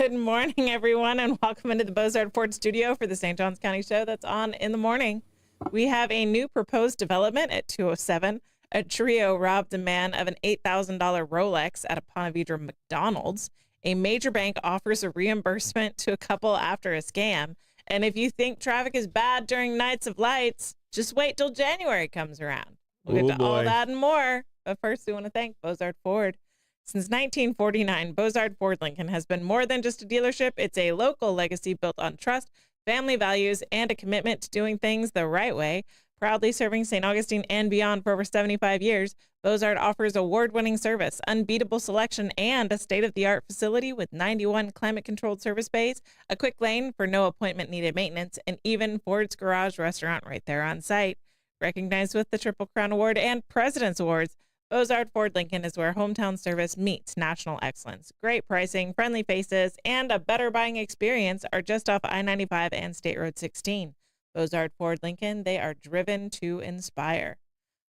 Good morning, everyone, and welcome into the Bozard Ford studio for the St. Johns County show that's on in the morning. We have a new proposed development at 207. A trio robbed a man of an $8,000 Rolex at a Ponte Vedra McDonald's. A major bank offers a reimbursement to a couple after a scam. And if you think traffic is bad during nights of lights, just wait till January comes around. We'll get to all that and more. But first, we want to thank Bozard Ford. Since 1949, Bozard Ford Lincoln has been more than just a dealership. It's a local legacy built on trust, family values, and a commitment to doing things the right way. Proudly serving St. Augustine and beyond for over 75 years, Bozard offers award-winning service, unbeatable selection, and a state-of-the-art facility with 91 climate-controlled service bays, a quick lane for no appointment-needed maintenance, and even Ford's Garage restaurant right there on site. Recognized with the Triple Crown Award and President's Awards, Bozard Ford Lincoln is where hometown service meets national excellence. Great pricing, friendly faces, and a better buying experience are just off I-95 and State Road 16. Bozard Ford Lincoln, they are driven to inspire.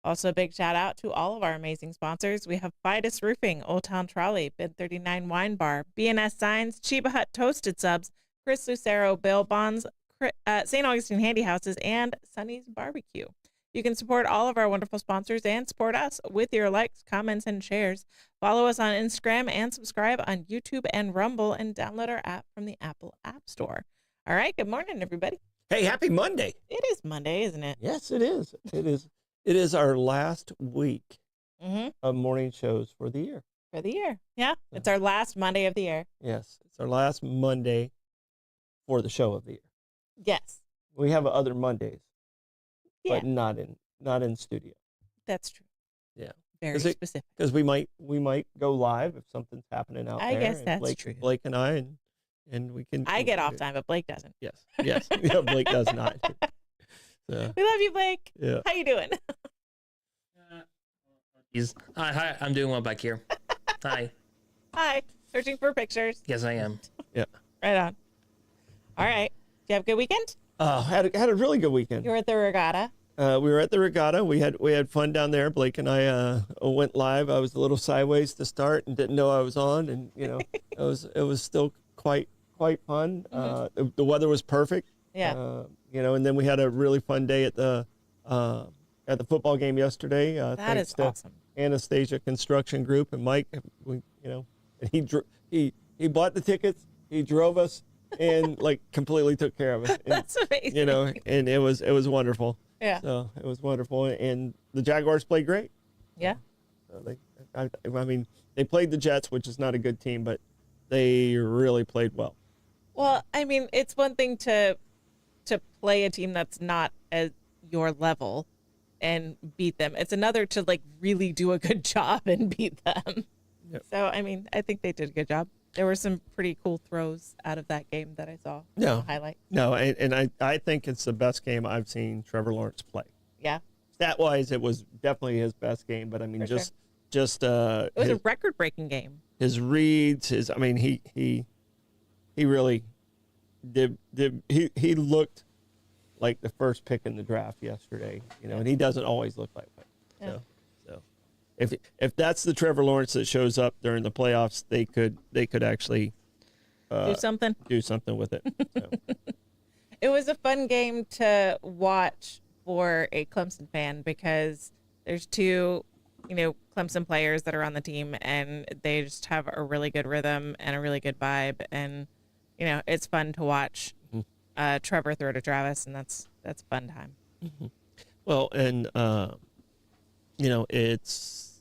Also, a big shout out to all of our amazing sponsors. We have Fidus Roofing, Old Town Trolley, Bid 39 Wine Bar, B&S Signs, Chiba Hut Toasted Subs, Chris Lucero Bail Bonds, St. Augustine Handy Houses, and Sonny's Barbecue. You can support all of our wonderful sponsors and support us with your likes, comments, and shares. Follow us on Instagram and subscribe on YouTube and Rumble, and download our app from the Apple App Store. All right, good morning, everybody. Hey, happy Monday. It is Monday, isn't it? Yes, it is. It is our last week of morning shows for the year. For the year, yeah. It's our last Monday of the year. Yes, it's our last Monday for the show of the year. Yes. We have other Mondays. Yeah. But not in studio. That's true. Yeah. Very specific. Because we might go live if something's happening out there. I guess that's true. Blake and I, and we can. I get off time, but Blake doesn't. Yes. Yeah, Blake does not. So. We love you, Blake. Yeah. How you doing? Hi, I'm doing well back here. Hi. Hi. Searching for pictures. Yes, I am. Yeah. Right on. All right. Did you have a good weekend? Had a really good weekend. You were at the regatta. We were at the regatta. We had fun down there. Blake and I went live. I was a little sideways to start and didn't know I was on, and it was still quite fun. The weather was perfect. Yeah. And then we had a really fun day at the football game yesterday. That is awesome. Anastasia Construction Group and Mike. And he bought the tickets. He drove us. And completely took care of it. And, that's amazing. And it was wonderful. Yeah. So it was wonderful, and the Jaguars played great. Yeah. So they played the Jets, which is not a good team, but they really played well. Well, it's one thing to play a team that's not at your level and beat them. It's another to really do a good job and beat them. Yep. So I think they did a good job. There were some pretty cool throws out of that game that I saw. No highlight. No, and I think it's the best game I've seen Trevor Lawrence play. Yeah. Stat wise, it was definitely his best game. But it was a record breaking game. His reads, he really did. He looked like the first pick in the draft yesterday. And he doesn't always look like that. Yeah. So. If that's the Trevor Lawrence that shows up during the playoffs, they could actually do something with it. So. It was a fun game to watch for a Clemson fan because there's two, Clemson players that are on the team, and they just have a really good rhythm and a really good vibe, and it's fun to watch Trevor throw to Travis, and that's fun time. Mm-hmm. Well, and it's.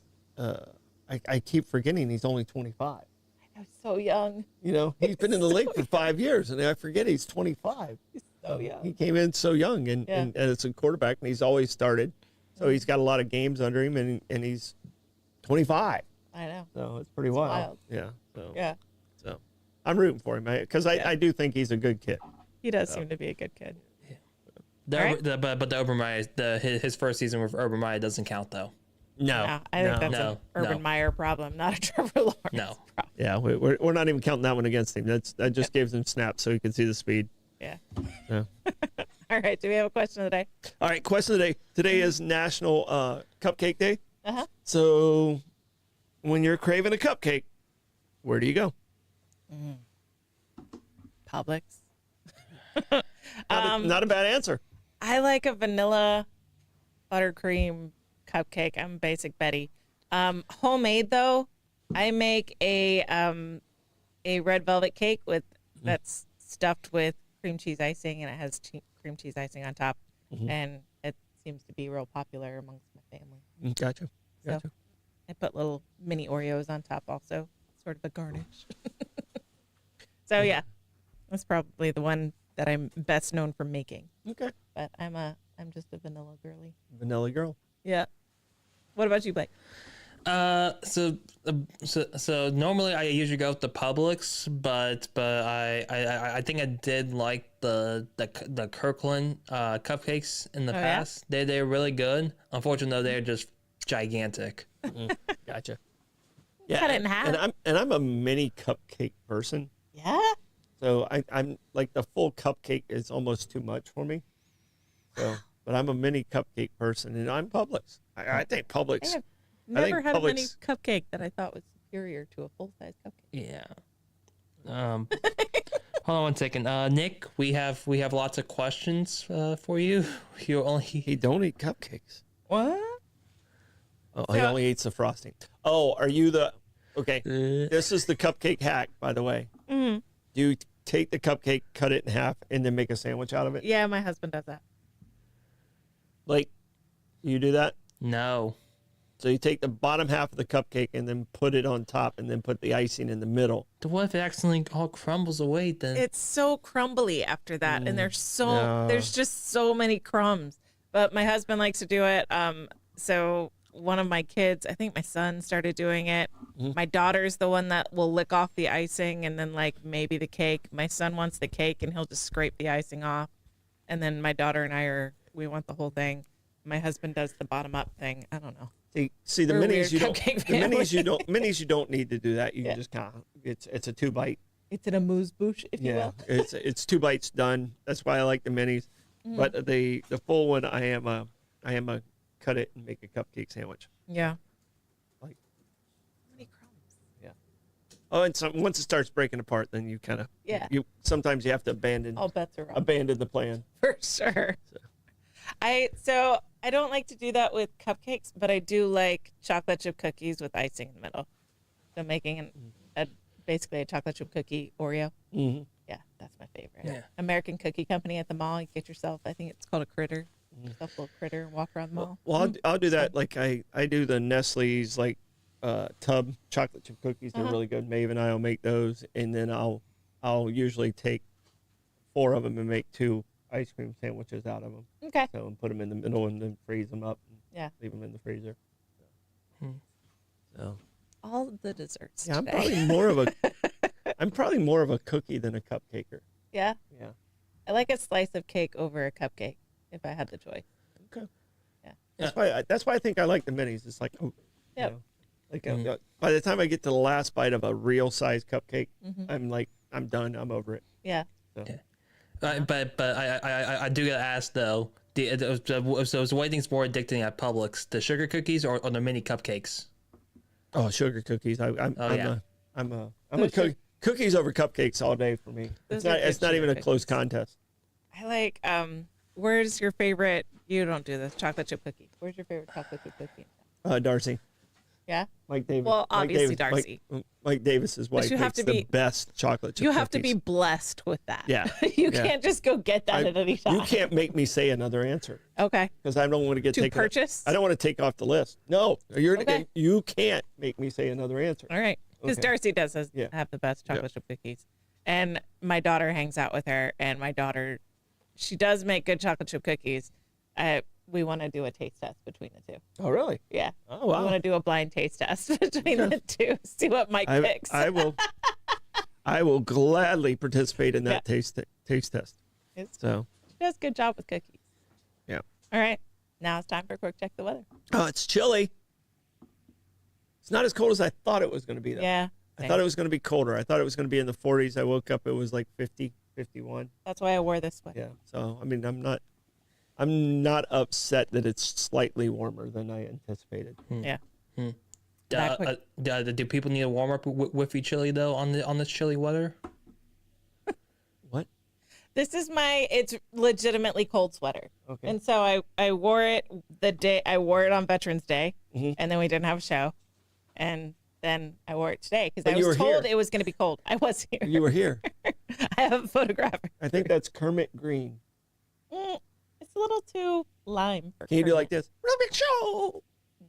I keep forgetting he's only 25. I know, so young. He's been in the league for 5 years, and I forget he's 25. He's so young. He came in so young, and as a quarterback, and he's always started. So he's got a lot of games under him, and he's 25. I know. So it's pretty wild. Yeah. So I'm rooting for him because I do think he's a good kid. He does seem to be a good kid. Yeah. But the Urban Meyer, his first season with Urban Meyer doesn't count though. No, I think that's an Urban Meyer problem, not a Trevor Lawrence problem. Yeah, we're not even counting that one against him. That just gives him snaps so he can see the speed. Yeah. Yeah. All right, do we have a question of the day? All right, question of the day. Today is National Cupcake Day. Uh-huh. So when you're craving a cupcake, where do you go? Publix. Not a bad answer. I like a vanilla buttercream cupcake. I'm basic Betty. Homemade though, I make a red velvet cake that's stuffed with cream cheese icing, and it has cream cheese icing on top, and it seems to be real popular amongst my family. Gotcha. So I put little mini Oreos on top also, sort of a garnish. So yeah, that's probably the one that I'm best known for making. Okay. But I'm just a vanilla girly. Vanilla girl. Yeah. What about you, Blake? So normally I usually go with the Publix, but I think I did like the Kirkland cupcakes in the past. Yeah? They're really good. Unfortunately, they're just gigantic. Gotcha. Yeah, Cut it in half. And I'm a mini cupcake person. Yeah. So I'm like the full cupcake is almost too much for me. So, but I'm a mini cupcake person, and I'm Publix. I think Publix. I've never had Publix, a mini cupcake that I thought was superior to a full size cupcake. Yeah. Hold on one second. Nick, we have lots of questions for you. He don't eat cupcakes. What? Oh, he only eats the frosting. Oh, are you the? Okay, this is the cupcake hack, by the way. Mm-hmm. Do you take the cupcake, cut it in half, and then make a sandwich out of it? Yeah, my husband does that. Like, you do that? No. So you take the bottom half of the cupcake and then put it on top, and then put the icing in the middle. What if it accidentally all crumbles away then? It's so crumbly after that, and there's just so many crumbs. But my husband likes to do it. So one of my kids, I think my son, started doing it. My daughter's the one that will lick off the icing and then like maybe the cake. My son wants the cake and he'll just scrape the icing off. And then my daughter and we want the whole thing. My husband does the bottom up thing. I don't know. See the We're a minis weird you don't cupcake the family. minis you don't need to do that. You can just kind of it's a 2-bite. It's an amuse-bouche, if you will. it's 2 bites done. That's why I like the minis. But the full one, I am a cut it and make a cupcake sandwich. Yeah. Like Many crumbs. yeah. Oh, and once it starts breaking apart, then you kind of you sometimes you have to abandon All bets are off. abandon the plan. For sure. So I don't like to do that with cupcakes, but I do like chocolate chip cookies with icing in the middle. So making basically a chocolate chip cookie Oreo. Mm-hmm. Yeah, that's my favorite. Yeah. American Cookie Company at the mall. You get yourself, I think it's called a critter. Yourself a little critter and walk around the mall. Well, I'll do that. Like I do the Nestle's like tub chocolate chip cookies. They're really good. Maeve and I will make those, and then I'll usually take 4 of them and make 2 ice cream sandwiches out of them. Okay. So and put them in the middle and then freeze them up. And Yeah. leave them in the freezer. So. All of the desserts. Yeah, I'm today. probably more of a cookie than a cupcaker. Yeah. Yeah. I like a slice of cake over a cupcake if I had the choice. Okay. Yeah. That's why I think I like the minis. It's like, you know, like by the time I get to the last bite of a real size cupcake, I'm done. I'm over it. Yeah. So. But I do gotta ask though. So what do you think is more addicting at Publix, the sugar cookies or the mini cupcakes? Oh, sugar cookies. I'm Those a cookies over cupcakes all day for me. Those It's are not good even a sugar close contest. I like, where's your favorite, you don't do this, chocolate chip cookie. Where's your favorite chocolate chip cookie? Darcy. Yeah? Mike Davis. Well, obviously Darcy. Mike Davis's wife you have makes to the be- best chocolate chip You have to be cookies. blessed with that. Yeah. You Yeah. can't just go get that at any time. You can't make me say another answer Okay. because I don't want to get To taken. purchase? I don't want to take off the list. No, Okay. you can't make me say another answer. All right. Because Okay. Darcy does Yeah. have the best chocolate chip cookies. And my daughter hangs out with her, and my daughter, she does make good chocolate chip cookies. We want to do a taste test between the two. Oh, really? Yeah. Oh, We wow. want to do a blind taste test between the two. See what Mike picks. I will gladly participate in that taste test. So, She does a good job with cookies. yeah. All right. Now it's time for a quick check the weather. Oh, it's chilly. It's not as cold as I thought it was going to be, though. Yeah. I thought it was going to be colder. I thought it was going to be in the 40s. I woke up, it was like 50, 51. That's why I wore this sweater. Yeah. So, I mean, I'm not upset that it's slightly warmer than I anticipated. Yeah. That quick. Do people need to warm up with chili though on this chilly weather? This is it's legitimately cold sweater. Okay. And so I wore it I wore it on Veterans Day, and then we didn't have a show. And then I wore it today because I was told it was going to be cold. I was here. You were here. I have a photograph. I think that's Kermit Green. It's a little too lime for Can you do Kermit. like this? Rubik Show. No,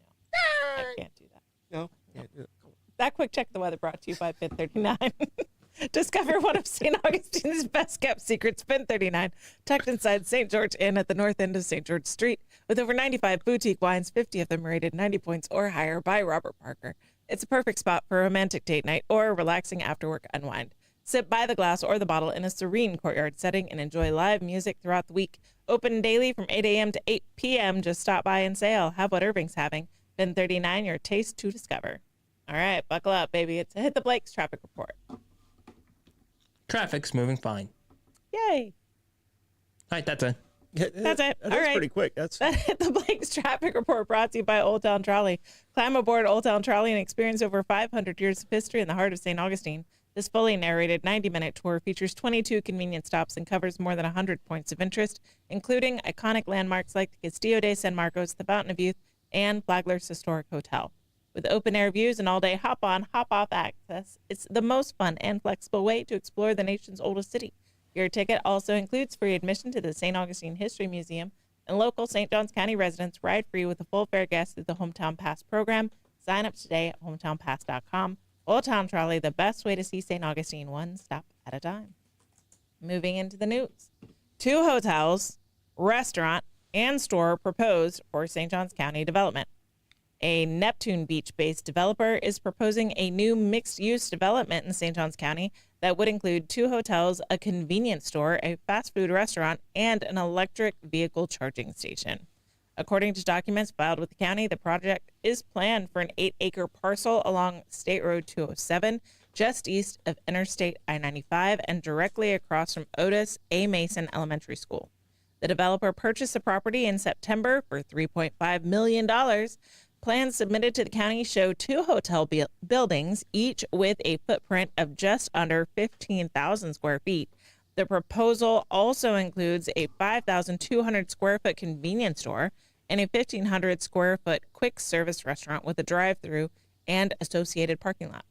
I can't do that. No. Can't do it. That quick check of the weather brought to you by Bin 39. Discover one of St. Augustine's best kept secrets. Bin 39, tucked inside St. George Inn at the north end of St. George Street, with over 95 boutique wines, 50 of them rated 90 points or higher by Robert Parker. It's a perfect spot for a romantic date night or a relaxing after-work unwind. Sit by the glass or the bottle in a serene courtyard setting and enjoy live music throughout the week. Open daily from 8 a.m. to 8 p.m. Just stop by and say, I'll have what Irving's having. Bin 39, your taste to discover. All right, buckle up, baby. It's a Hit the Blake's traffic report. Traffic's moving fine. Yay. All right, that's it. That's it. That's All right. pretty quick. That's Hit the Blake's traffic report brought to you by Old Town Trolley. Climb aboard Old Town Trolley and experience over 500 years of history in the heart of St. Augustine. This fully narrated 90-minute tour features 22 convenient stops and covers more than 100 points of interest, including iconic landmarks like the Castillo de San Marcos, the Fountain of Youth, and Flagler's Historic Hotel. With open-air views and all-day hop-on, hop-off access, it's the most fun and flexible way to explore the nation's oldest city. Your ticket also includes free admission to the St. Augustine History Museum, and local St. Johns County residents ride free with a full fare guest through the Hometown Pass program. Sign up today at hometownpass.com. Old Town Trolley, the best way to see St. Augustine one stop at a time. Moving into the news. 2 hotels, restaurant, and store proposed for St. Johns County development. A Neptune Beach-based developer is proposing a new mixed-use development in St. Johns County that would include 2 hotels, a convenience store, a fast food restaurant, and an electric vehicle charging station. According to documents filed with the county, the project is planned for an 8-acre parcel along State Road 207, just east of Interstate I-95 and directly across from Otis A. Mason Elementary School. The developer purchased the property in September for $3.5 million. Plans submitted to the county show 2 hotel buildings, each with a footprint of just under 15,000 square feet. The proposal also includes a 5,200 square foot convenience store and a 1,500 square foot quick service restaurant with a drive-through and associated parking lot.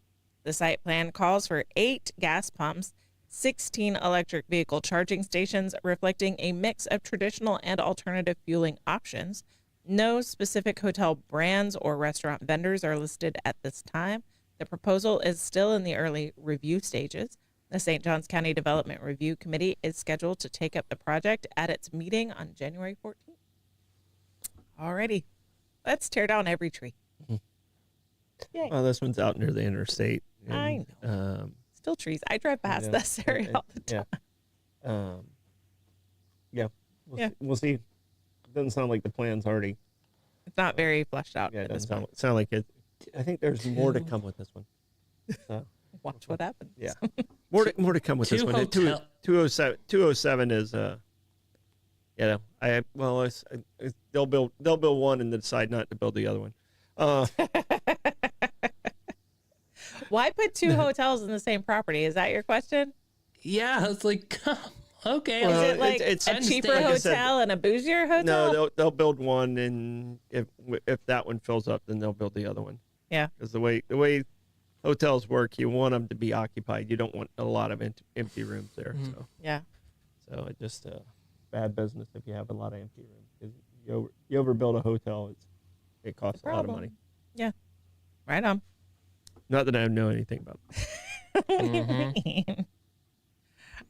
The site plan calls for 8 gas pumps, 16 electric vehicle charging stations reflecting a mix of traditional and alternative fueling options. No specific hotel brands or restaurant vendors are listed at this time. The proposal is still in the early review stages. The St. Johns County Development Review Committee is scheduled to take up the project at its meeting on January 14th. Alrighty, let's tear down every tree. Yay. well, this one's out near the interstate. And, I know. Still trees. I drive past this area all the time. We'll see. Doesn't sound like the plan's already. It's not very fleshed out. Yeah, it at this doesn't point. sound like it. I think there's more to come with this one. So, Watch what happens. yeah, more to come with this 2 one. hotel- 207 is they'll build one and then decide not to build the other one. Why put 2 hotels in the same property? Is that your question? Yeah, it's like, okay. Well, Is it like it's- a I cheaper understand. Like I said, hotel and a bougier hotel? No, they'll build one, and if that one fills up, then they'll build the other one. Yeah. Because the way hotels work, you want them to be occupied. You don't want a lot of empty rooms there. Mhm. Yeah. So it's just bad business if you have a lot of empty rooms. Because you overbuild a hotel, it costs a lot of money. Yeah. Right on. Not that I know anything about it.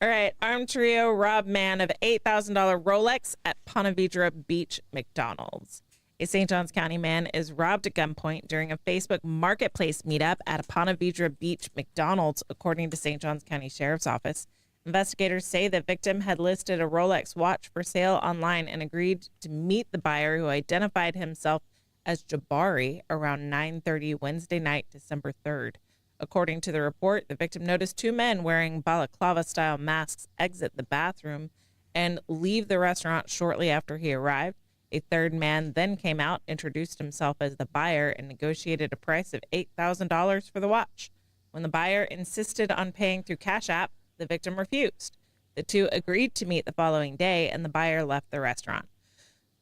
All right. Armed trio robbed man of $8,000 Rolex at Ponte Vedra Beach McDonald's. A St. Johns County man is robbed at gunpoint during a Facebook marketplace meetup at a Ponte Vedra Beach McDonald's, according to St. Johns County Sheriff's Office. Investigators say the victim had listed a Rolex watch for sale online and agreed to meet the buyer, who identified himself as Jabari, around 9:30 Wednesday night, December 3rd. According to the report, the victim noticed 2 men wearing balaclava-style masks exit the bathroom and leave the restaurant shortly after he arrived. A 3rd man then came out, introduced himself as the buyer, and negotiated a price of $8,000 for the watch. When the buyer insisted on paying through Cash App, the victim refused. The two agreed to meet the following day, and the buyer left the restaurant.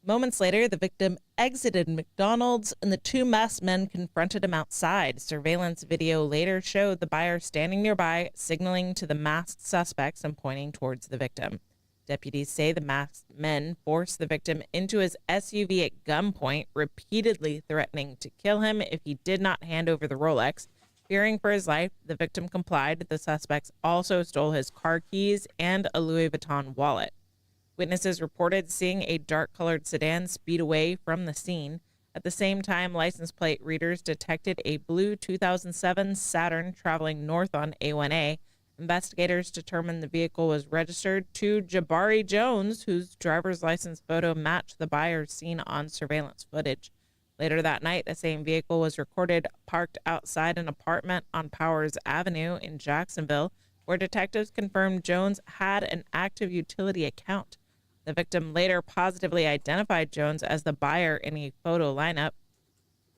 Moments later, the victim exited McDonald's, and the two masked men confronted him outside. Surveillance video later showed the buyer standing nearby, signaling to the masked suspects and pointing towards the victim. Deputies say the masked men forced the victim into his SUV at gunpoint, repeatedly threatening to kill him if he did not hand over the Rolex. Fearing for his life, the victim complied. The suspects also stole his car keys and a Louis Vuitton wallet. Witnesses reported seeing a dark-colored sedan speed away from the scene. At the same time, license plate readers detected a blue 2007 Saturn traveling north on A1A. Investigators determined the vehicle was registered to Jabari Jones, whose driver's license photo matched the buyer's seen on surveillance footage. Later that night, the same vehicle was recorded parked outside an apartment on Powers Avenue in Jacksonville, where detectives confirmed Jones had an active utility account. The victim later positively identified Jones as the buyer in a photo lineup.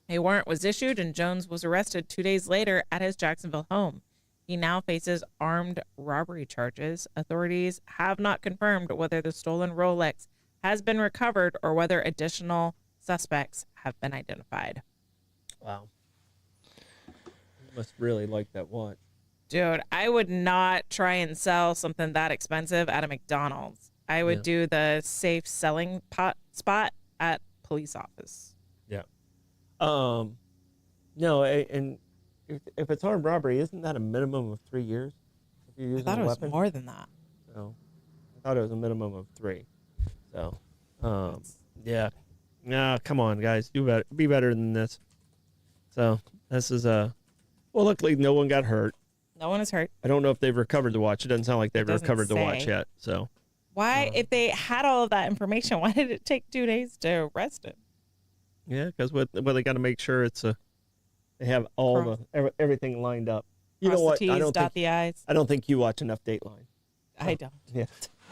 A warrant was issued, and Jones was arrested 2 days later at his Jacksonville home. He now faces armed robbery charges. Authorities have not confirmed whether the stolen Rolex has been recovered or whether additional suspects have been identified. Wow. You must really like that watch. Dude, I would not try and sell something that expensive at a McDonald's. I would do the safe selling spot at police office. Yeah. No, and if it's armed robbery, isn't that a minimum of 3 years? If you're using I thought a it weapon? was more than that. So, I thought it was a minimum of 3. So, yeah. No, come on, guys. Do better. Be better than this. So, this is well, luckily no one got hurt. No one is hurt. I don't know if they've recovered the watch. It doesn't sound like they've recovered the watch yet. So, why, if they had all of that information, why did it take 2 days to arrest him? yeah, because they got to make sure they have all everything lined up. You know what? Cross the T's, dot the I's. I don't think you watch enough Dateline. I don't. Yeah.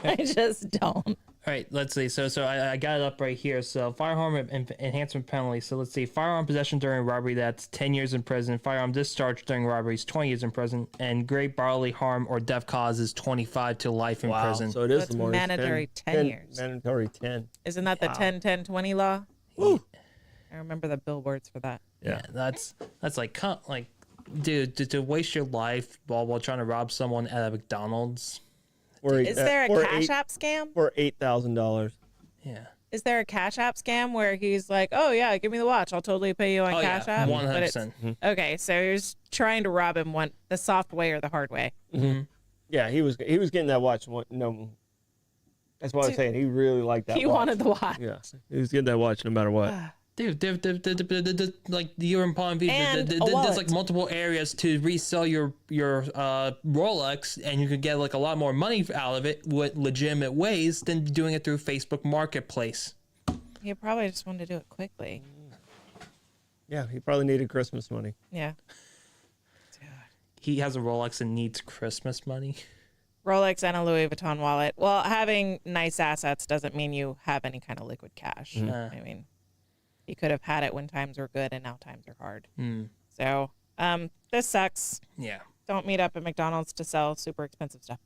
I just don't. All right, let's see. So I got it up right here. So firearm enhancement penalty. So let's see. Firearm possession during robbery, that's 10 years in prison. Firearm discharge during robbery is 20 years in prison. And great bodily harm or death cause is 25 to life in prison. So it is That's more mandatory 10 years. Mandatory 10. Isn't that the 10-10-20 law? Woo. I remember the billboards for that. Yeah, that's like dude, to waste your life while trying to rob someone at a McDonald's. Is there a Cash App scam? For $8,000. Yeah. Is there a Cash App scam where he's like, oh, yeah, give me the watch. I'll totally pay you on Cash App? 100%. Okay, so you're just trying to rob him the soft way or the hard way. Mm-hmm. Yeah, he was getting that watch. No, that's what I'm saying. He really liked that watch. He wanted the watch. Yeah, he was getting that watch no matter what. Dude, like you're in Palm Beach. There's like multiple areas to resell your Rolex, and you could get like a lot more money out of it with legitimate ways than doing it through Facebook Marketplace. He probably just wanted to do it quickly. Yeah, he probably needed Christmas money. Yeah. He has a Rolex and needs Christmas money. Rolex and a Louis Vuitton wallet. Well, having nice assets doesn't mean you have any kind of liquid cash. I mean, he could have had it when times were good and now times are hard. So, this sucks. Yeah. Don't meet up at McDonald's to sell super expensive stuff.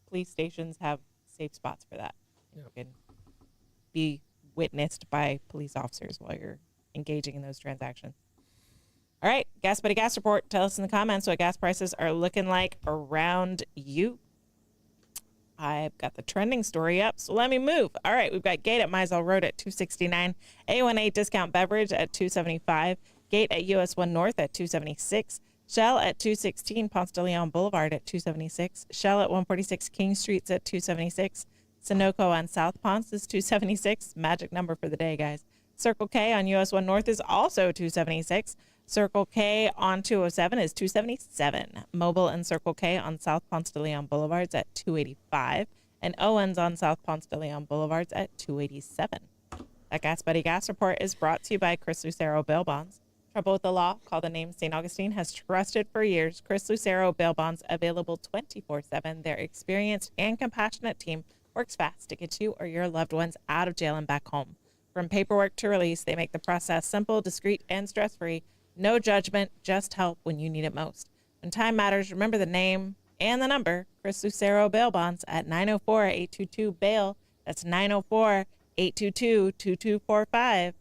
Police stations have safe spots for that. You can be witnessed by police officers while you're engaging in those transactions. All right, Gas Buddy Gas Report. Tell us in the comments what gas prices are looking like around you. I've got the trending story up, so let me move. All right, we've got Gate at Mizell Road at $2.69, A1A Discount Beverage at $2.75, Gate at US 1 North at $2.76, Shell at $2.16, Ponce de Leon Boulevard at $2.76, Shell at 146 King Street's at $2.76, Sunoco on South Ponce is $2.76, magic number for the day, guys. Circle K on US 1 North is also $2.76. Circle K on 207 is $2.77. Mobile and Circle K on South Ponce de Leon Boulevards at $2.85. And Owens on South Ponce de Leon Boulevards at $2.87. That Gas Buddy Gas Report is brought to you by Chris Lucero Bail Bonds. Trouble with the law? Call the name St. Augustine has trusted for years. Chris Lucero Bail Bonds, available 24/7. Their experienced and compassionate team works fast to get you or your loved ones out of jail and back home. From paperwork to release, they make the process simple, discreet, and stress-free. No judgment, just help when you need it most. When time matters, remember the name and the number, Chris Lucero bail bonds at 904-822-BAIL. That's 904-822-2245.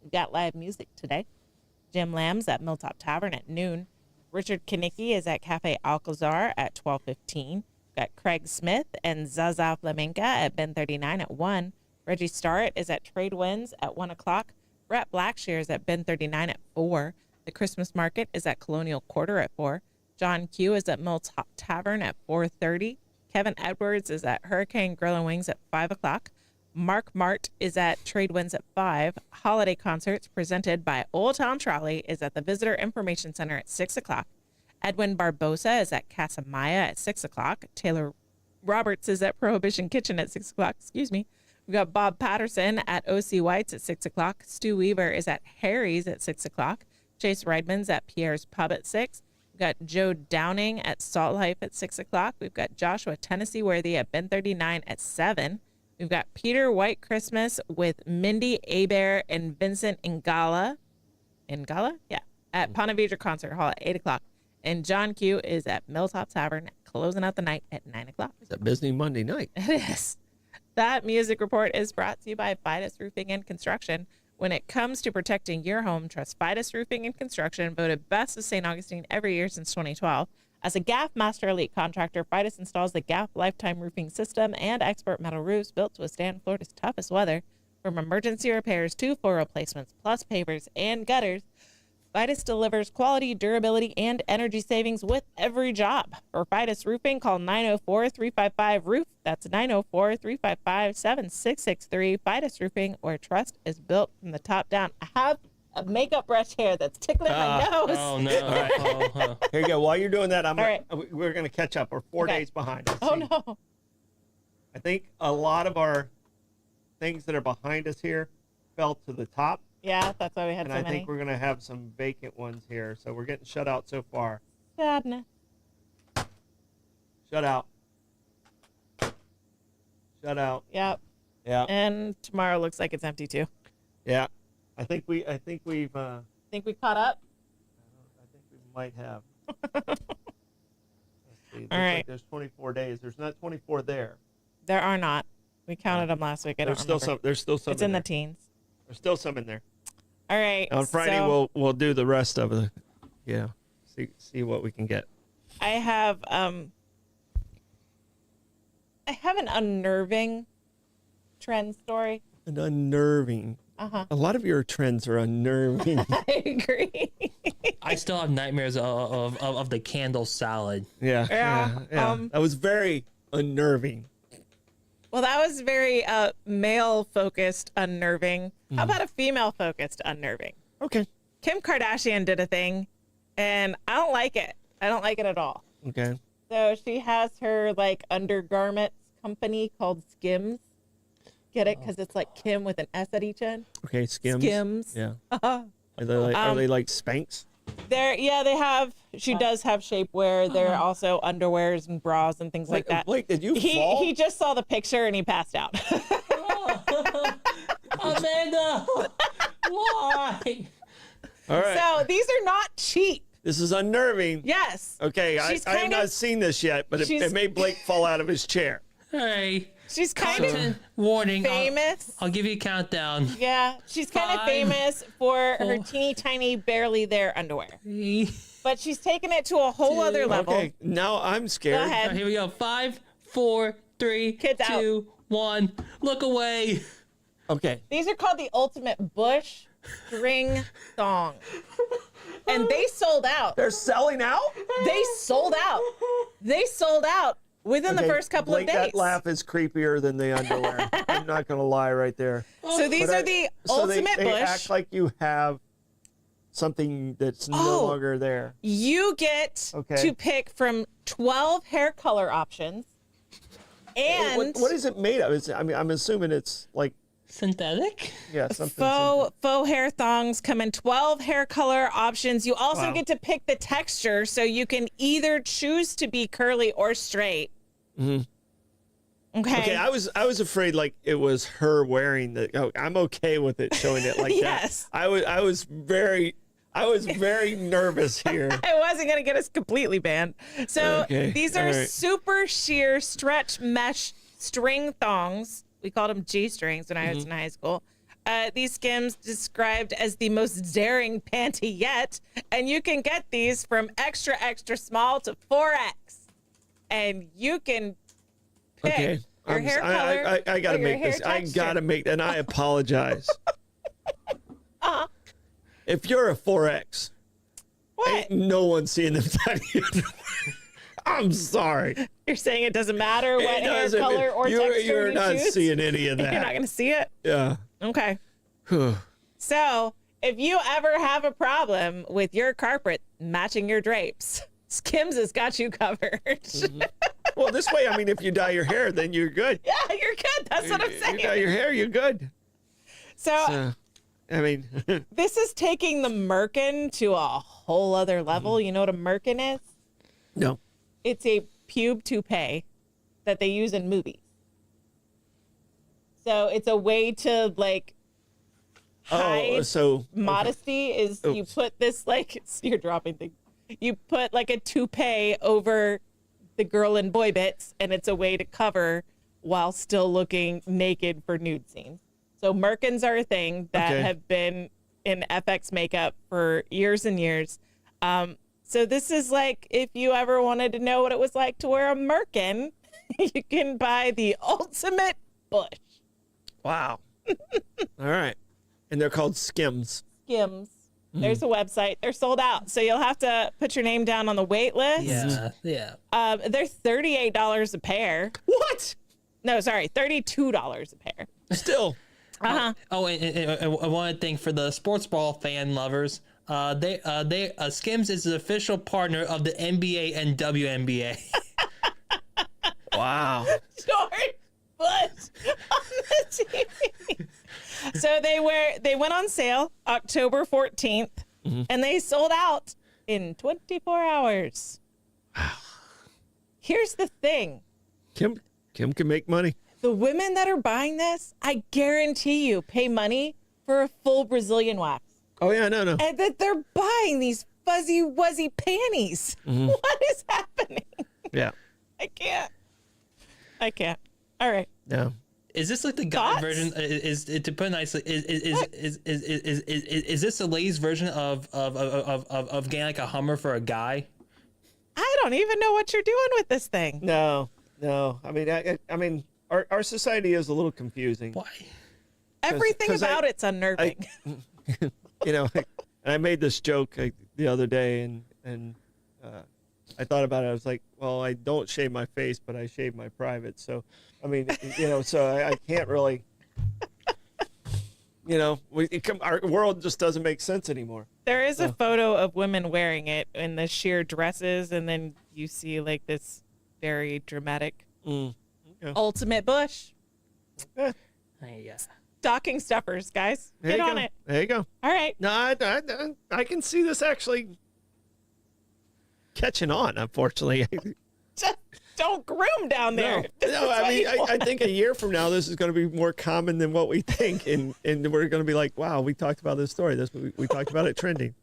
We've got live music today. Jim Lamb's at Milltop Tavern at noon. Richard Kanicki is at Cafe Alcazar at 12:15. Got Craig Smith and Zaza Flamenca at Ben 39 at 1. Reggie Starrett is at Trade Winds at 1 o'clock. Brett Blackshear is at Ben 39 at 4. The Christmas Market is at Colonial Quarter at 4. John Q is at Milltop Tavern at 4:30. Kevin Edwards is at Hurricane Grill and Wings at 5 o'clock. Mark Mart is at Trade Winds at 5. Holiday concerts presented by Old Town Trolley is at the Visitor Information Center at 6 o'clock. Edwin Barbosa is at Casa Maya at 6 o'clock. Taylor Roberts is at Prohibition Kitchen at 6 o'clock. Excuse me. We've got Bob Patterson at O.C. White's at 6 o'clock. Stu Weaver is at Harry's at 6 o'clock. Chase Reidman's at Pierre's Pub at 6. We've got Joe Downing at Salt Life at 6 o'clock. We've got Joshua Tennessee Worthy at Ben 39 at 7. We've got Peter White Christmas with Mindy Abear and Vincent Ingala. Yeah. At Ponte Vedra Concert Hall at 8 o'clock. And John Q is at Milltop Tavern, closing out the night at 9 o'clock. It's a busy Monday night. It is. That music report is brought to you by Fidus Roofing and Construction. When it comes to protecting your home, trust Fidus Roofing and Construction, voted best of St. Augustine every year since 2012. As a GAF Master Elite contractor, Fidus installs the GAF Lifetime Roofing System and expert metal roofs built to withstand Florida's toughest weather. From emergency repairs to floor replacements, plus pavers and gutters, Fidus delivers quality, durability, and energy savings with every job. For Fidus Roofing, call 904-355-ROOF. That's 904-355-7663. Fidus Roofing, where trust is built from the top down. I have a makeup brush here that's tickling my nose. Oh, no. All right. Here you go. While you're doing that, right. we're going to catch up. We're 4 days behind. Let's Oh, see. no. I think a lot of our things that are behind us here fell to the top. Yeah, that's why we had And so I many. think we're going to have some vacant ones here. So we're getting shut out so far. Sadness. Shut out. Shut out. Yep. Yeah. And tomorrow looks like it's empty too. Yeah. I think we've Think we caught up? I think we might have. Let's see. Looks All right. like there's 24 days. There's not 24 there. There are not. We counted them last week. I don't There's still remember. some. There's still some. It's in the there. teens. There's still some in there. All right. On Friday, so we'll do the rest of it. Yeah. See what we can get. I have an unnerving trend story. An unnerving. Uh-huh. A lot of your trends are unnerving. I agree. I still have nightmares of the candle salad. Yeah. Yeah, That was very unnerving. Well, that was very male-focused unnerving. How about a female-focused unnerving? Okay. Kim Kardashian did a thing, and I don't like it. I don't like it at all. Okay. So she has her like undergarments company called Skims. Get it? Because it's like Kim with an S at each end. Okay. Skims. Skims. Yeah. Are they like Spanx? They have. She does have shapewear. There are also underwears and bras and things like that. Wait, did you fall? He just saw the picture and he passed out. Amanda, why? All right. So these are not cheap. This is unnerving. Yes. Okay. I She's have kind not of- seen this yet, but it she's- made Blake fall out of his chair. Hey, She's kind of content warning. famous. I'll give you a countdown. Yeah, she's kind of 5, famous for her 4, teeny tiny, barely there underwear. 3. But she's taken it to a whole other level. Okay. Now I'm Go scared. ahead. Here we go. 5, 4, 3, Kids out. 2, 1. Look away. Okay. These are called the Ultimate Bush String Thong. And they sold out. They're selling out? They sold out. They sold out within the Okay, first couple Blake, of days. That laugh is creepier than the underwear. I'm not going to lie right there. So these But are the so Ultimate they Bush. act like you have something that's no Oh. longer there. You get Okay. to pick from 12 hair color options. And What is it made of? I'm assuming it's like, Synthetic? yeah, something. faux hair thongs come in 12 hair color options. You also Wow. get to pick the texture, so you can either choose to be curly or straight. Mm-hmm. Okay. Okay, I was afraid like it was her wearing the. Oh, I'm okay with it showing it like Yes. that. I was very. I was very nervous here. I wasn't going to get us completely banned. So Okay, these are all right. super sheer stretch mesh string thongs. We called them G-strings when I was in high school. These Skims described as the most daring panty yet. And you can get these from extra, extra small to 4X. And you can pick Okay. your hair color. I gotta or your make this. hair I texture. gotta make, and I apologize. Uh-huh. If you're a 4X, What? ain't no one seeing them tiny. I'm sorry. You're saying it doesn't matter what It hair doesn't- color or texture you're you not choose? seeing any of that. You're not going to see it? Yeah. Okay. Whew. So, if you ever have a problem with your carpet matching your drapes, Skims has got you covered. Well, this way, I mean, if you dye your hair, then you're good. Yeah, you're good. That's what I'm You dye saying. your hair, you're good. So, I mean, this is taking the merkin to a whole other level. You know what a merkin is? no. It's a pube toupee that they use in movies. So, it's a way to like hide Oh, so modesty is you Oops. put this like you're dropping things. You put like a toupee over the girl and boy bits, and it's a way to cover while still looking naked for nude scenes. So merkins are a thing that Okay. have been in FX makeup for years and years. So this is like if you ever wanted to know what it was like to wear a merkin, you can buy the ultimate bush. wow. All right, and they're called Skims. Skims. There's a website. They're sold out, so you'll have to put your name down on the wait list. Yeah. They're $38 a pair. What? No, sorry, $32 a pair. Still. Uh-huh. Oh, and one thing for the sports ball fan lovers, Skims is the official partner of the NBA and WNBA. Wow. Short bush on the TV. So they went on sale October 14th, and they sold out in 24 hours. Here's the thing. Kim can make money. The women that are buying this, I guarantee you, pay money for a full Brazilian wax. Oh yeah, no. And that they're buying these fuzzy wuzzy panties. What is happening? Yeah. I can't. All right. No. Is this like the guy Thoughts? version? Is to put it nicely? Is this the ladies' version of getting like a Hummer for a guy? I don't even know what you're doing with this thing. No. I mean, our society is a little confusing. Why? Everything 'cause about it's unnerving. You know, and I made this joke the other day, and I thought about it. I was like, well, I don't shave my face, but I shave my private. So, I mean, so I can't really, our world just doesn't make sense anymore. There is a photo of women wearing it in the sheer dresses, and then you see like this very dramatic Okay. ultimate bush. Eh, Yeah. Stocking stuffers, guys. there Get you on go. it. There you go. All right. No, I can see this actually catching on, unfortunately. Just don't groom down there. No, I mean, I think a year from now, this is going to be more common than what we think. And we're going to be like, wow, we talked about this story. We talked about it trending.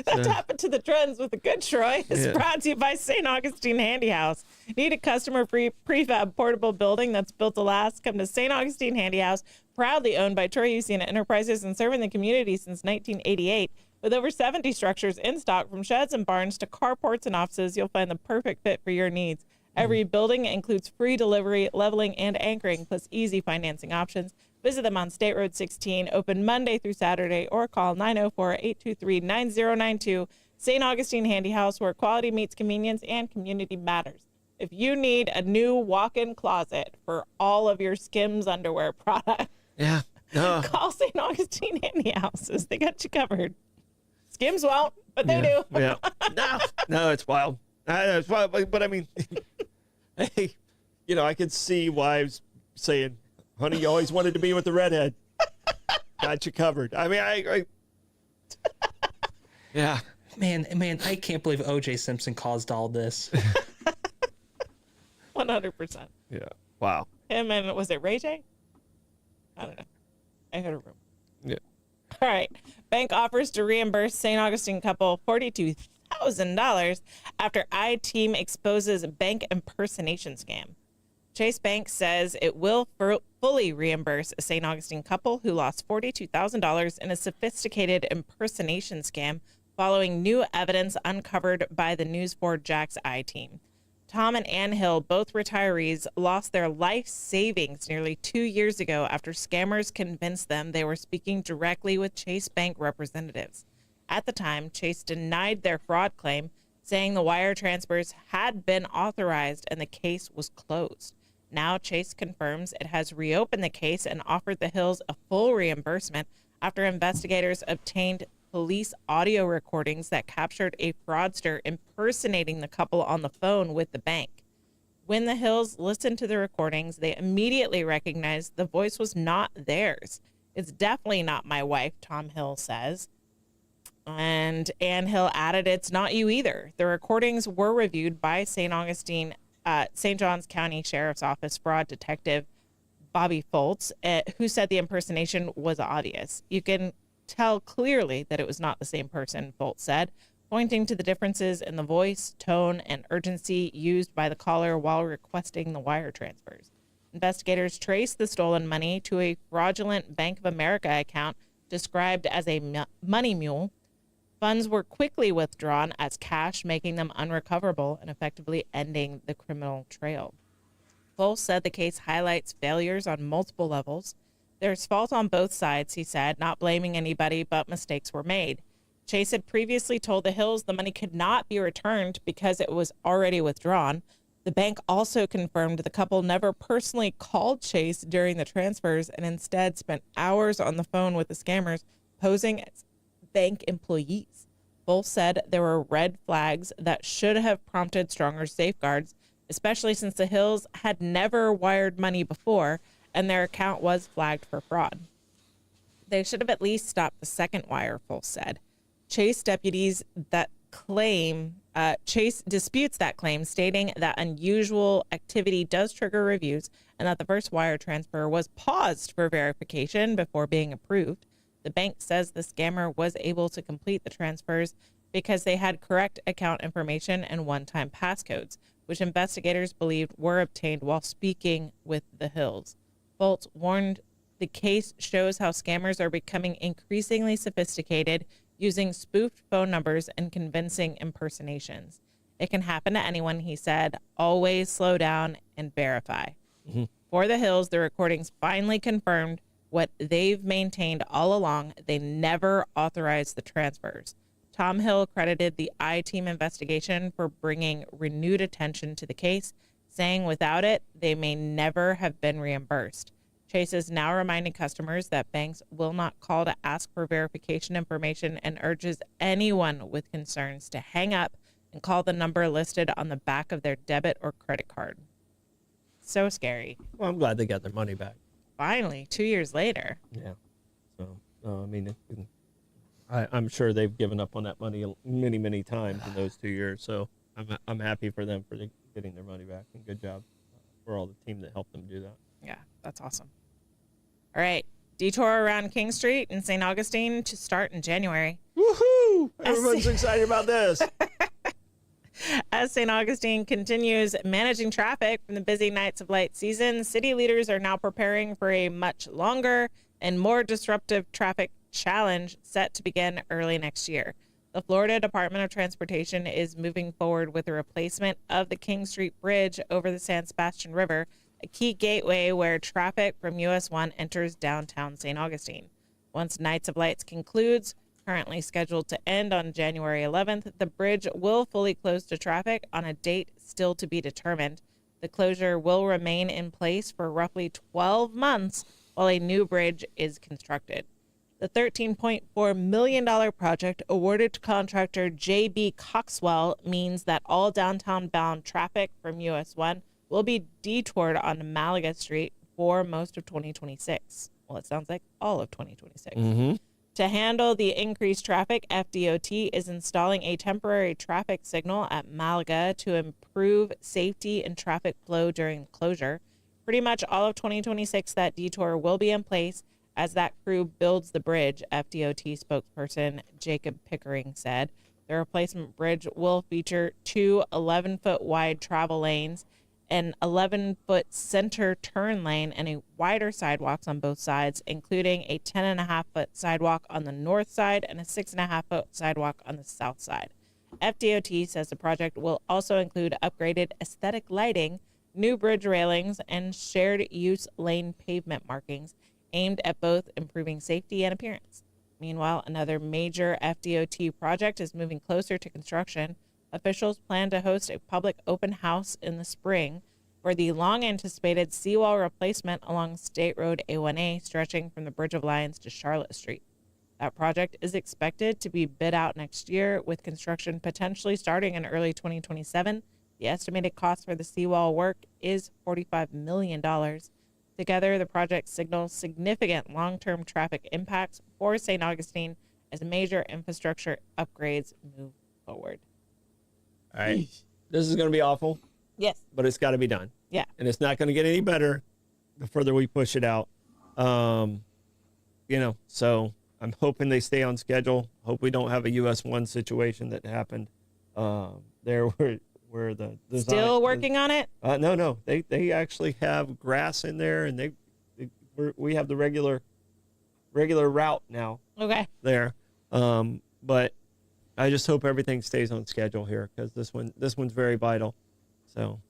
That's happened to the trends with the good Troy. It's Yeah. brought to you by St. Augustine Handy House. Need a customer-free prefab portable building that's built to last? Come to St. Augustine Handy House, proudly owned by Troy Usiana Enterprises and serving the community since 1988. With over 70 structures in stock, from sheds and barns to carports and offices, you'll find the perfect fit for your needs. Every building includes free delivery, leveling, and anchoring, plus easy financing options. Visit them on State Road 16, open Monday through Saturday, or call 904-823-9092. St. Augustine Handy House, where quality meets convenience and community matters. If you need a new walk-in closet for all of your Skims underwear products, Yeah. No. call St. Augustine Handy Houses. They got you covered. Skims won't, but they do. Yeah. No, it's wild. It's wild, but I mean, hey, I could see wives saying, honey, you always wanted to be with the redhead. Got you covered. I mean, I yeah. Man, I can't believe O.J. Simpson caused all this. 100%. Yeah. Wow. Him and, was it Ray J? I don't know. I heard a rumor. Yeah. All right. Bank offers to reimburse St. Augustine couple $42,000 after I-Team exposes bank impersonation scam. Chase Bank says it will fully reimburse a St. Augustine couple who lost $42,000 in a sophisticated impersonation scam following new evidence uncovered by the News 4 Jax I-Team. Tom and Ann Hill, both retirees, lost their life savings nearly 2 years ago after scammers convinced them they were speaking directly with Chase Bank representatives. At the time, Chase denied their fraud claim, saying the wire transfers had been authorized and the case was closed. Now, Chase confirms it has reopened the case and offered the Hills a full reimbursement after investigators obtained police audio recordings that captured a fraudster impersonating the couple on the phone with the bank. When the Hills listened to the recordings, they immediately recognized the voice was not theirs. It's definitely not my wife, Tom Hill says. And Ann Hill added, it's not you either. The recordings were reviewed by St. Johns County Sheriff's Office fraud detective Bobby Foltz, who said the impersonation was obvious. You can tell clearly that it was not the same person, Foltz said, pointing to the differences in the voice, tone, and urgency used by the caller while requesting the wire transfers. Investigators traced the stolen money to a fraudulent Bank of America account described as a money mule. Funds were quickly withdrawn as cash, making them unrecoverable and effectively ending the criminal trail. Foltz said the case highlights failures on multiple levels. There's fault on both sides, he said, not blaming anybody, but mistakes were made. Chase had previously told the Hills the money could not be returned because it was already withdrawn. The bank also confirmed the couple never personally called Chase during the transfers and instead spent hours on the phone with the scammers, posing as bank employees. Both said there were red flags that should have prompted stronger safeguards, especially since the Hills had never wired money before and their account was flagged for fraud. They should have at least stopped the second wire, Foltz said. Chase deputies that claim, Chase disputes that claim, stating that unusual activity does trigger reviews and that the first wire transfer was paused for verification before being approved. The bank says the scammer was able to complete the transfers because they had correct account information and one-time passcodes, which investigators believed were obtained while speaking with the Hills. Foltz warned the case shows how scammers are becoming increasingly sophisticated, using spoofed phone numbers and convincing impersonations. It can happen to anyone, he said. Always slow down and verify. Mm-hmm. For the Hills, the recordings finally confirmed what they've maintained all along. They never authorized the transfers. Tom Hill credited the I-Team investigation for bringing renewed attention to the case, saying without it, they may never have been reimbursed. Chase is now reminding customers that banks will not call to ask for verification information and urges anyone with concerns to hang up and call the number listed on the back of their debit or credit card. So scary. Well, I'm glad they got their money back. Finally, 2 years later. Yeah. So, I mean, I'm sure they've given up on that money many, many times in those 2 years. So I'm happy for them for getting their money back, and good job for all the team that helped them do that. Yeah, that's awesome. All right, detour around King Street in St. Augustine to start in January. Woohoo! Everyone's excited about this. As St. Augustine continues managing traffic from the busy Nights of Light season, city leaders are now preparing for a much longer and more disruptive traffic challenge set to begin early next year. The Florida Department of Transportation is moving forward with the replacement of the King Street Bridge over the San Sebastian River, a key gateway where traffic from US 1 enters downtown St. Augustine. Once Nights of Lights concludes, currently scheduled to end on January 11th, the bridge will fully close to traffic on a date still to be determined. The closure will remain in place for roughly 12 months while a new bridge is constructed. The $13.4 million project awarded to contractor J.B. Coxwell means that all downtown-bound traffic from US 1 will be detoured on Malaga Street for most of 2026. Well, it sounds like all of 2026. Mm-hmm. To handle the increased traffic, FDOT is installing a temporary traffic signal at Malaga to improve safety and traffic flow during the closure. Pretty much all of 2026, that detour will be in place as that crew builds the bridge, FDOT spokesperson Jacob Pickering said. The replacement bridge will feature two 11-foot wide travel lanes, an 11-foot center turn lane, and a wider sidewalks on both sides, including a 10.5-foot sidewalk on the north side and a 6.5-foot sidewalk on the south side. FDOT says the project will also include upgraded aesthetic lighting, new bridge railings, and shared use lane pavement markings aimed at both improving safety and appearance. Meanwhile, another major FDOT project is moving closer to construction. Officials plan to host a public open house in the spring for the long-anticipated seawall replacement along State Road A1A, stretching from the Bridge of Lions to Charlotte Street. That project is expected to be bid out next year, with construction potentially starting in early 2027. The estimated cost for the seawall work is $45 million. Together, the project signals significant long-term traffic impacts for St. Augustine as major infrastructure upgrades move forward. All right. This is going to be awful. Yes. But it's got to be done. Yeah. And it's not going to get any better the further we push it out. So I'm hoping they stay on schedule. Hope we don't have a US 1 situation that happened there where the design, still working on it? No. They actually have grass in there, and we have the regular route now. Okay. There. But I just hope everything stays on schedule here, because this one's very vital. So,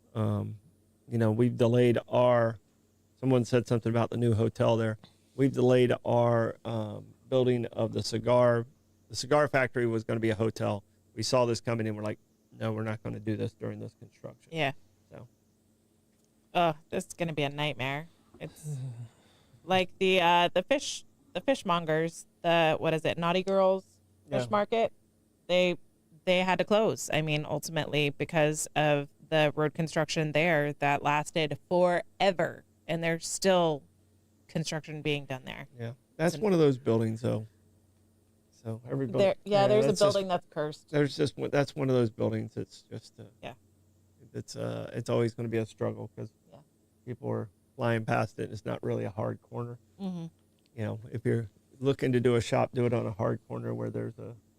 we've delayed someone said something about the new hotel there. We've delayed our building of the cigar factory was going to be a hotel. We saw this coming in. We're like, no, we're not going to do this during this construction. Yeah. So. Oh, this is going to be a nightmare. It's like the fishmongers, Naughty Girls Fish Market. They had to close. I mean, ultimately, because of the road construction there that lasted forever, and there's still construction being done there. Yeah, that's one of those buildings, though. So everybody. There's a building that's cursed. That's one of those buildings. It's just. Yeah. It's always going to be a struggle, because people are flying past it, and it's not really a hard corner. Mm-hmm. If you're looking to do a shop, do it on a hard corner where there's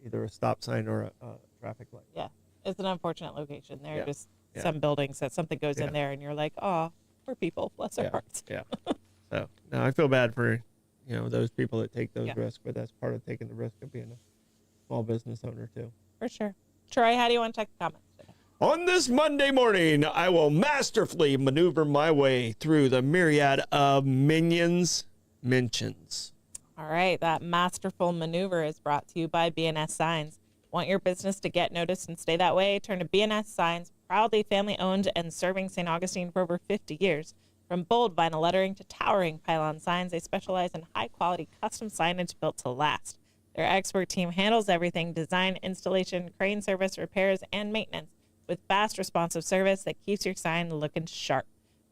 either a stop sign or a traffic light. Yeah, it's an unfortunate location. There are just Yeah. some buildings that something goes in there and you're like, oh, poor people, bless their hearts. Yeah. So no, I feel bad for, those people that take those risks, but that's part of taking the risk of being a small business owner too. For sure. Troy, how do you want to check the comments today? On this Monday morning, I will masterfully maneuver my way through the myriad of mentions. All right, that masterful maneuver is brought to you by BNS Signs. Want your business to get noticed and stay that way? Turn to BNS Signs, proudly family-owned and serving St. Augustine for over 50 years. From bold vinyl lettering to towering pylon signs, they specialize in high-quality custom signage built to last. Their expert team handles everything: design, installation, crane service, repairs, and maintenance, with fast, responsive service that keeps your sign looking sharp.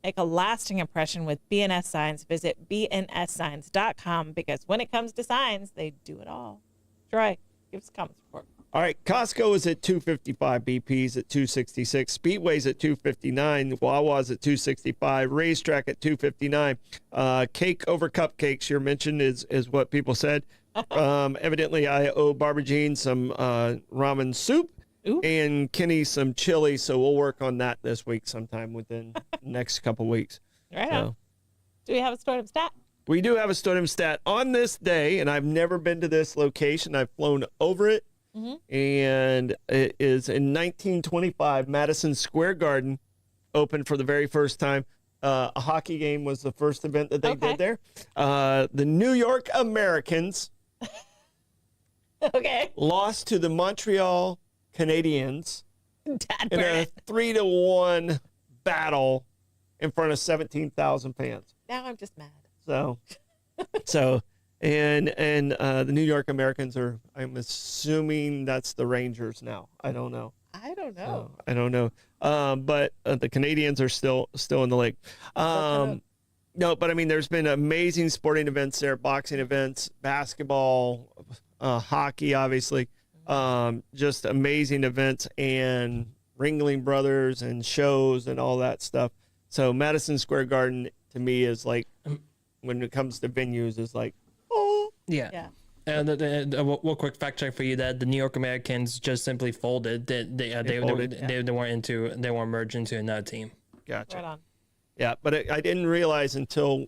Make a lasting impression with BNS Signs. Visit bnssigns.com, because when it comes to signs, they do it all. Troy, give us a comments report. All right, Costco is at 255, BP's at 266, Speedway's at 259, Wawa's at 265, Racetrack at 259. Cake over cupcakes, your mention is what people said. Evidently, I owe Barbara Jean some ramen soup. Ooh. And Kenny some chili, so we'll work on that this week sometime within the next couple weeks. Right on. Do we have a Stordom stat? We do have a Stordom stat on this day, and I've never been to this location. I've flown over it. Mm-hmm. And it is in 1925, Madison Square Garden opened for the very first time. A hockey game was the first event that they did there. The New York Americans lost to the Montreal Canadiens in a 3-1 battle in front of 17,000 fans. Now I'm just mad. And the New York Americans I'm assuming that's the Rangers now. I don't know. But the Canadians are still in the league. No, but I mean, there's been amazing sporting events there, boxing events, basketball, hockey, obviously. Just amazing events, and Ringling Brothers and shows and all that stuff. So Madison Square Garden to me is like, when it comes to venues, is like Yeah. Yeah. And one quick fact check for you that the New York Americans just simply folded. They weren't merged into another team. Gotcha. Right on. Yeah, but I didn't realize until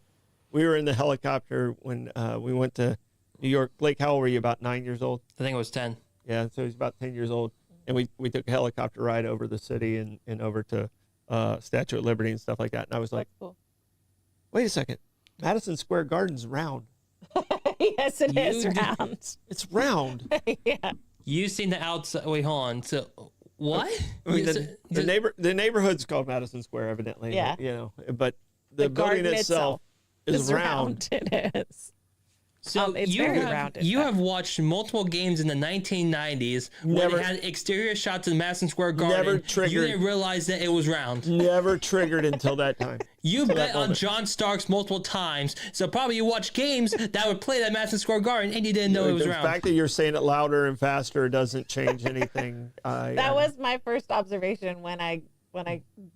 we were in the helicopter when we went to New York. Blake, how old were you? About 9 years old? I think it was 10. Yeah, so he's about 10 years old. And we took a helicopter ride over the city and over to Statue of Liberty and stuff like that. And I was like, That's cool. wait a second. Madison Square Garden's round. Yes, it is round. It's round. Yeah. You've seen the outside. Wait, hold on. So what? I mean, the neighborhood's called Madison Square, evidently. Yeah. You know, but the building garden itself is round. It is. So it's very rounded. You have watched multiple games in the 1990s when it had exterior shots in Madison Square Garden. Never triggered. You didn't realize that it was round. Never triggered until that time. You bet on John Starks multiple times, so probably you watched games that would play at Madison Square Garden and you didn't know it was round. The fact that you're saying it louder and faster doesn't change anything. That was my first observation when I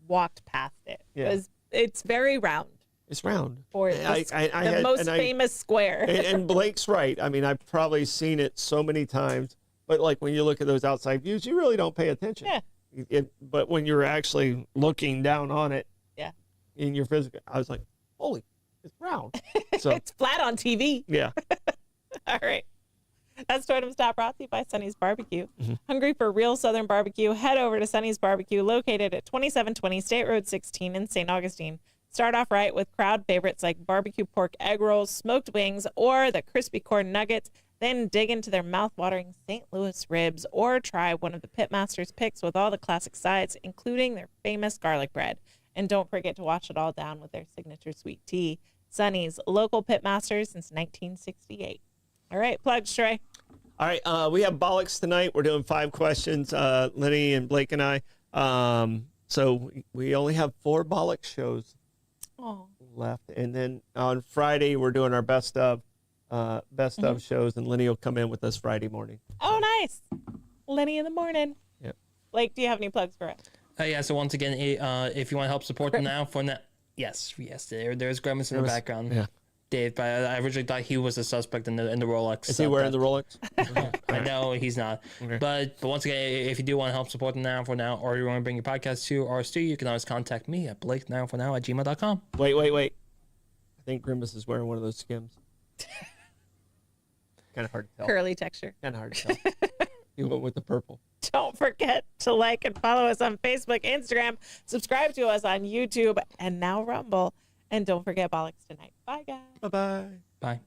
walked past it. Yeah. It's very round. It's round. For the most famous square. and Blake's right. I mean, I've probably seen it so many times, but like when you look at those outside views, you really don't pay attention. Yeah. But when you're actually looking down on it, Yeah. in your physical, I was like, holy, it's round. So It's flat on TV. yeah. All right. That's Totem Stop brought to you by Sonny's Barbecue. Mm-hmm. Hungry for real Southern barbecue? Head over to Sonny's Barbecue, located at 2720 State Road 16 in St. Augustine. Start off right with crowd favorites like barbecue pork egg rolls, smoked wings, or the crispy corn nuggets. Then dig into their mouth-watering St. Louis ribs, or try one of the Pitmaster's picks with all the classic sides, including their famous garlic bread. And don't forget to wash it all down with their signature sweet tea. Sonny's, local Pitmasters since 1968. All right, plugs, Troy. All right, we have Bollocks tonight. We're doing 5 questions, Lenny and Blake and I. So we only have 4 Bollocks shows left. And then on Friday, we're doing our best of shows, and Lenny will come in with us Friday morning. Oh, nice. Lenny in the morning. Yep. Blake, do you have any plugs for us? Yeah, so once again, if you want to help support them now, yes, there's Grimace in the background. Yeah. Dave, but I originally thought he was a suspect in the Rolex. Is he wearing the Rolex? I know he's not. Okay. But once again, if you do want to help support them now, or you want to bring your podcast to our studio, you can always contact me at blakenow@gmail.com. Wait. I think Grimace is wearing one of those Skims. Kind of hard to tell. Curly texture. Kind of hard to tell. He went with the purple. Don't forget to like and follow us on Facebook, Instagram, subscribe to us on YouTube, and now Rumble. And don't forget Bollocks tonight. Bye, guys. Bye-bye. Bye.